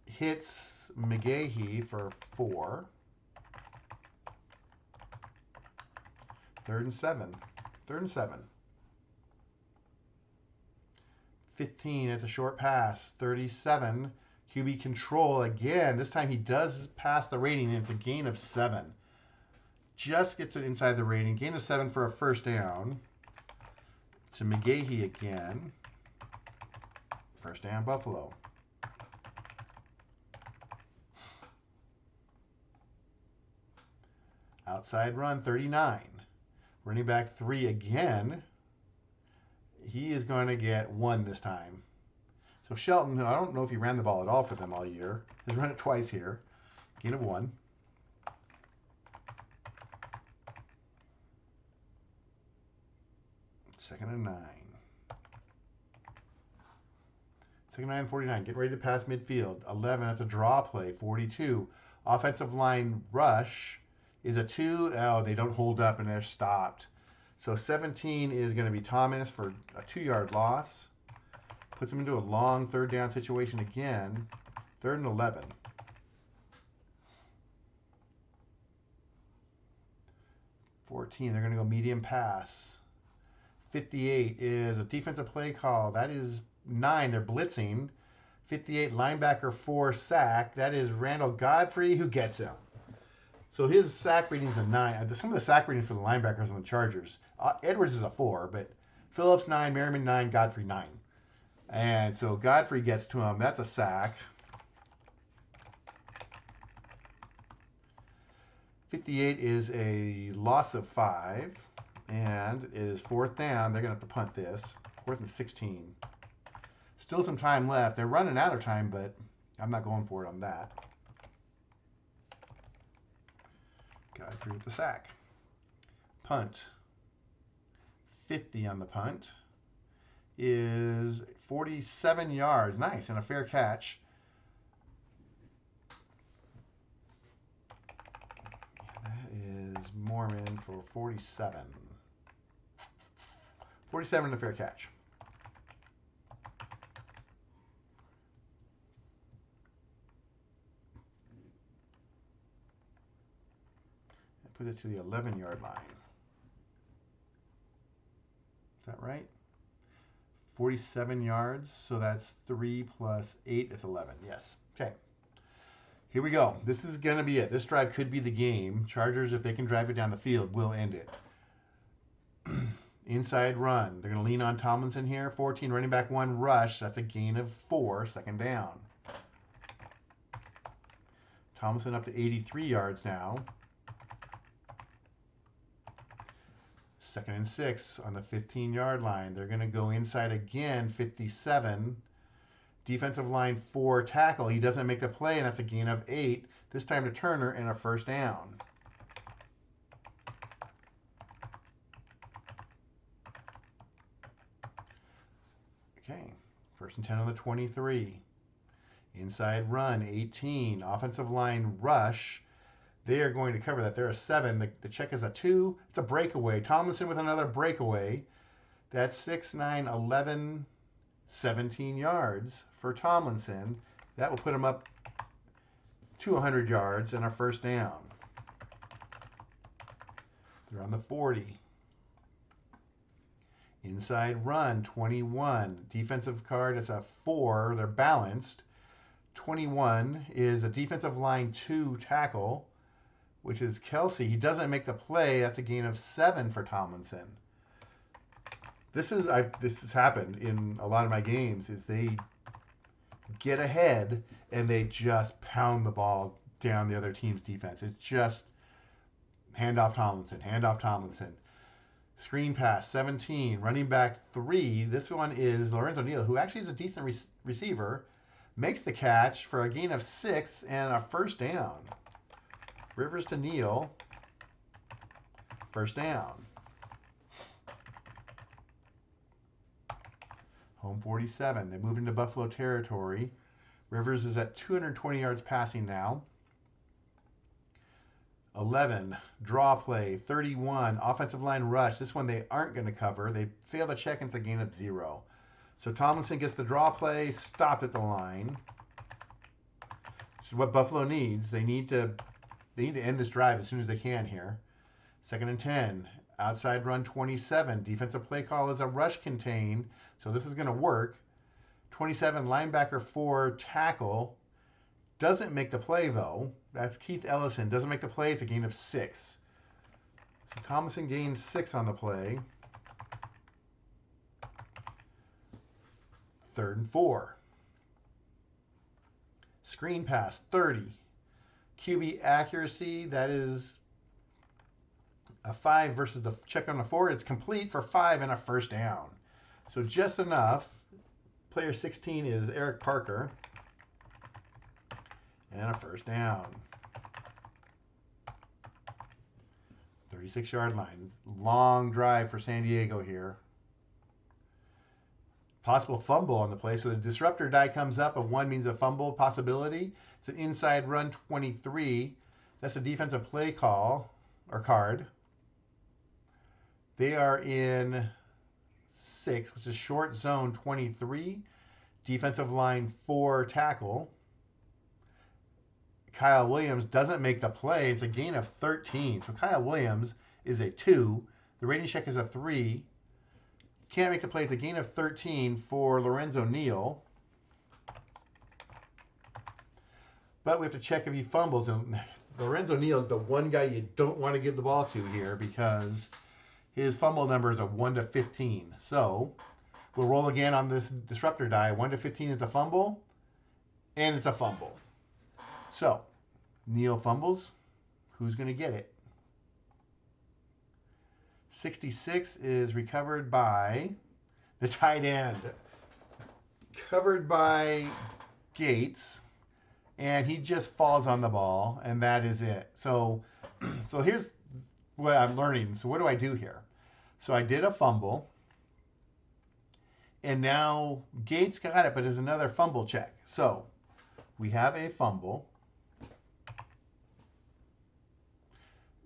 Speaker 1: hits McGahee for 4. 3rd and 7. 3rd and 7. 15, it's a short pass. 37, QB control again. This time he does pass the rating, and it's a gain of 7. Just gets it inside the rating. Gain of 7 for a first down. To McGahee again. First down, Buffalo. Outside run, 39. Running back 3 again. He is going to get 1 this time. So Shelton, I don't know if he ran the ball at all for them all year. He's run it twice here. Gain of 1. Second and 9. Second and 9, 49. Getting ready to pass midfield. 11 at the draw play. 42. Offensive line rush is a 2. Oh, they don't hold up and they're stopped. So 17 is going to be Thomas for a 2-yard loss. Puts him into a long 3rd down situation again. 3rd and 11. They're going to go medium pass. 58 is a defensive play call. That is 9. They're blitzing. 58 linebacker 4 sack. That is Randall Godfrey who gets him. So his sack rating is a 9. Some of the sack ratings for the linebackers on the Chargers. Edwards is a 4, but Phillips 9, Merriman 9, Godfrey 9. And so Godfrey gets to him. That's a sack. 58 is a loss of 5. And it is 4th down. They're going to have to punt this. 4th and 16. Still some time left. They're running out of time, but I'm not going for it on that. Godfrey with the sack. Punt. 50 on the punt. Is 47 yards. Nice, and a fair catch. That is Mormon for 47. 47 and a fair catch. Put it to the 11-yard line. Is that right? 47 yards, so that's 3 plus 8 is 11. Yes. Okay. Here we go. This is going to be it. This drive could be the game. Chargers, if they can drive it down the field, will end it. Inside run. They're going to lean on Tomlinson here. 14, running back 1 rush. That's a gain of 4, 2nd down. Tomlinson up to 83 yards now. 2nd and 6 on the 15-yard line. They're going to go inside again, 57. Defensive line 4 tackle. He doesn't make the play, and that's a gain of 8. This time to Turner and a first down. Okay, 1st and 10 on the 23. Inside run, 18. Offensive line rush. They are going to cover that. They're a 7. The check is a 2. It's a breakaway. Tomlinson with another breakaway. That's 6, 9, 11, 17 yards for Tomlinson. That will put him up to 100 yards and a first down. They're on the 40. Inside run, 21. Defensive card is a 4. They're balanced. 21 is a defensive line 2 tackle, which is Kelsey. He doesn't make the play. That's a gain of 7 for Tomlinson. This has happened in a lot of my games. Is they get ahead and they just pound the ball down the other team's defense. It's just handoff Tomlinson, handoff Tomlinson. Screen pass, 17. Running back 3. This one is Lorenzo Neal, who actually is a decent receiver. Makes the catch for a gain of 6 and a first down. Rivers to Neal. First down. Home 47. They move into Buffalo territory. Rivers is at 220 yards passing now. 11, draw play. 31, offensive line rush. This one they aren't going to cover. They fail the check and it's a gain of 0. So Tomlinson gets the draw play, stopped at the line. This is what Buffalo needs. They need to end this drive as soon as they can here. 2nd and 10, outside run 27. Defensive play call is a rush contain, so this is going to work. 27, linebacker 4, tackle. Doesn't make the play, though. That's Keith Ellison. Doesn't make the play. It's a gain of 6. So Tomlinson gains 6 on the play. 3rd and 4. Screen pass, 30. QB accuracy, that is a 5 versus the check on the 4. It's complete for 5 and a first down. So just enough. Player 16 is Eric Parker. And a first down. 36-yard line. Long drive for San Diego here. Possible fumble on the play. So the disruptor die comes up. A 1 means a fumble possibility. It's an inside run 23. That's a defensive play call or card. They are in 6, which is short zone 23. Defensive line 4 tackle. Kyle Williams doesn't make the play. It's a gain of 13. So Kyle Williams is a 2. The rating check is a 3. Can't make the play. It's a gain of 13 for Lorenzo Neal. But we have to check if he fumbles. And Lorenzo Neal is the one guy you don't want to give the ball to here because his fumble number is a 1 to 15. So we'll roll again on this disruptor die. 1 to 15 is a fumble, and it's a fumble. So, Neal fumbles. Who's going to get it? 66 is recovered by the tight end. Covered by Gates. And he just falls on the ball, and that is it. So here's what I'm learning. So what do I do here? So I did a fumble. And now Gates got it, but there's another fumble check. So we have a fumble.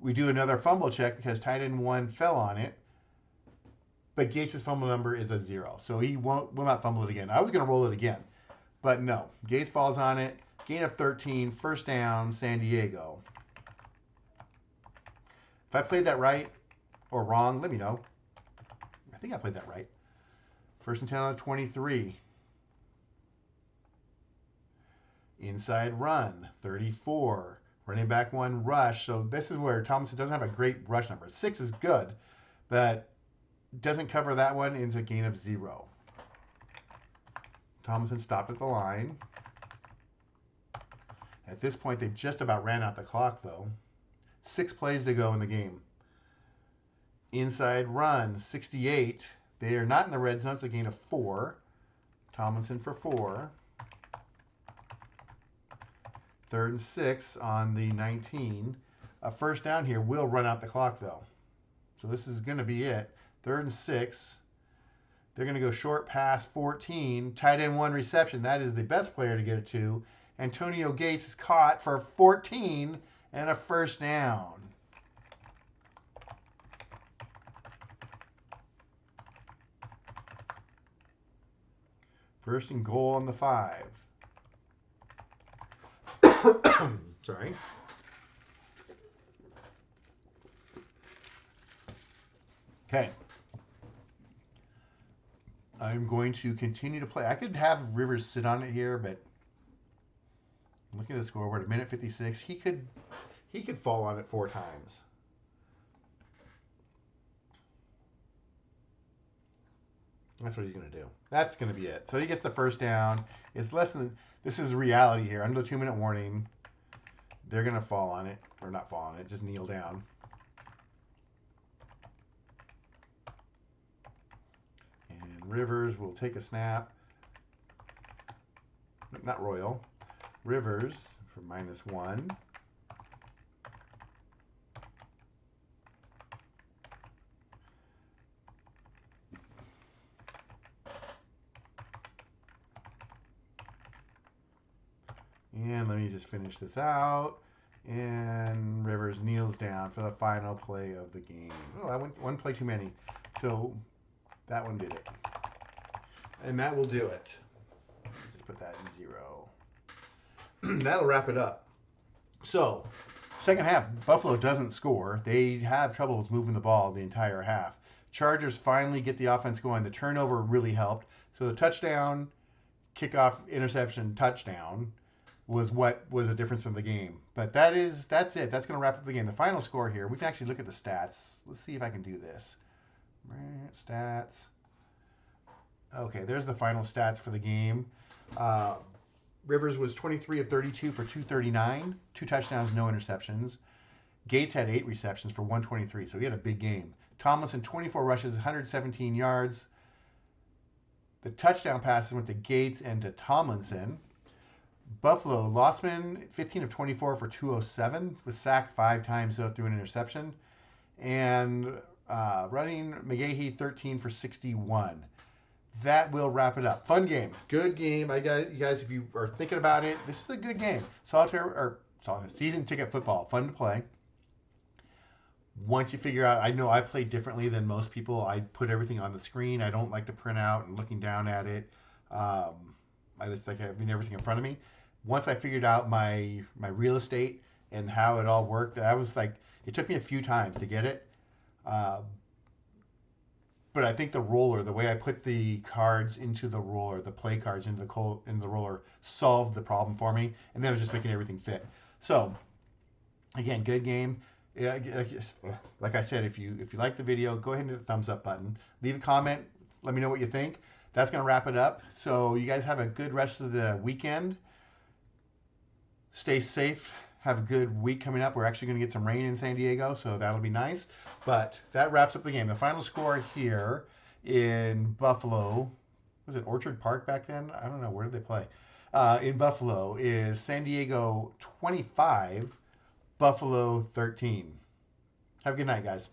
Speaker 1: We do another fumble check because tight end 1 fell on it. But Gates' fumble number is a 0. So he will not fumble it again. I was going to roll it again. But no. Gates falls on it. Gain of 13. First down, San Diego. If I played that right or wrong, let me know. I think I played that right. First and 10 on the 23. Inside run, 34. Running back 1 rush. So this is where Tomlinson doesn't have a great rush number. 6 is good, but doesn't cover that one. It's a gain of 0. Tomlinson stopped at the line. At this point, they just about ran out the clock, though. 6 plays to go in the game. Inside run, 68. They are not in the red zone. It's a gain of 4. Tomlinson for 4. 3rd and 6 on the 19. A first down here will run out the clock, though. So this is going to be it. 3rd and 6. They're going to go short pass 14. Tight end 1 reception. That is the best player to get it to. Antonio Gates is caught for 14 and a first down. First and goal on the 5. Sorry. Okay. I'm going to continue to play. I could have Rivers sit on it here, but looking at the scoreboard, a minute 56, he could fall on it 4 times. That's what he's going to do. That's going to be it. So he gets the first down. It's less than. This is reality here. Under the 2-minute warning, they're going to fall on it, or not fall on it, just kneel down. And Rivers will take a snap. Not Royal. Rivers for -1. And let me just finish this out. And Rivers kneels down for the final play of the game. Oh, I went one play too many. So that one did it. And that will do it. Just put that in 0. That'll wrap it up. So, second half, Buffalo doesn't score. They have troubles moving the ball the entire half. Chargers finally get the offense going. The turnover really helped. So the touchdown, kickoff, interception, touchdown was what was a difference from the game. But that's it. That's going to wrap up the game. The final score here, we can actually look at the stats. Let's see if I can do this. Stats. Okay, there's the final stats for the game. Rivers was 23 of 32 for 239, 2 touchdowns, no interceptions. Gates had 8 receptions for 123, so he had a big game. Tomlinson, 24 rushes, 117 yards. The touchdown passes went to Gates and to Tomlinson. Buffalo, Lossman, 15 of 24 for 207, was sacked 5 times, though, through an interception. And running, McGahee, 13 for 61. That will wrap it up. Fun game. Good game. You guys, if you are thinking about it, this is a good game. Solitaire season ticket football. Fun to play. Once you figure out, I know I play differently than most people. I put everything on the screen. I don't like to print out and looking down at it. I just like having everything in front of me. Once I figured out my real estate and how it all worked, I was like, it took me a few times to get it. But I think the roller, the way I put the cards into the roller, the play cards into the roller, solved the problem for me, and then I was just making everything fit. So, again, good game. Yeah, like I said, if you like the video, go ahead and hit the thumbs up button. Leave a comment. Let me know what you think. That's going to wrap it up. So you guys have a good rest of the weekend. Stay safe. Have a good week coming up. We're actually going to get some rain in San Diego, so that'll be nice. But that wraps up the game. The final score here in Buffalo, was it Orchard Park back then? I don't know. Where did they play? In Buffalo is San Diego 25, Buffalo 13. Have a good night, guys.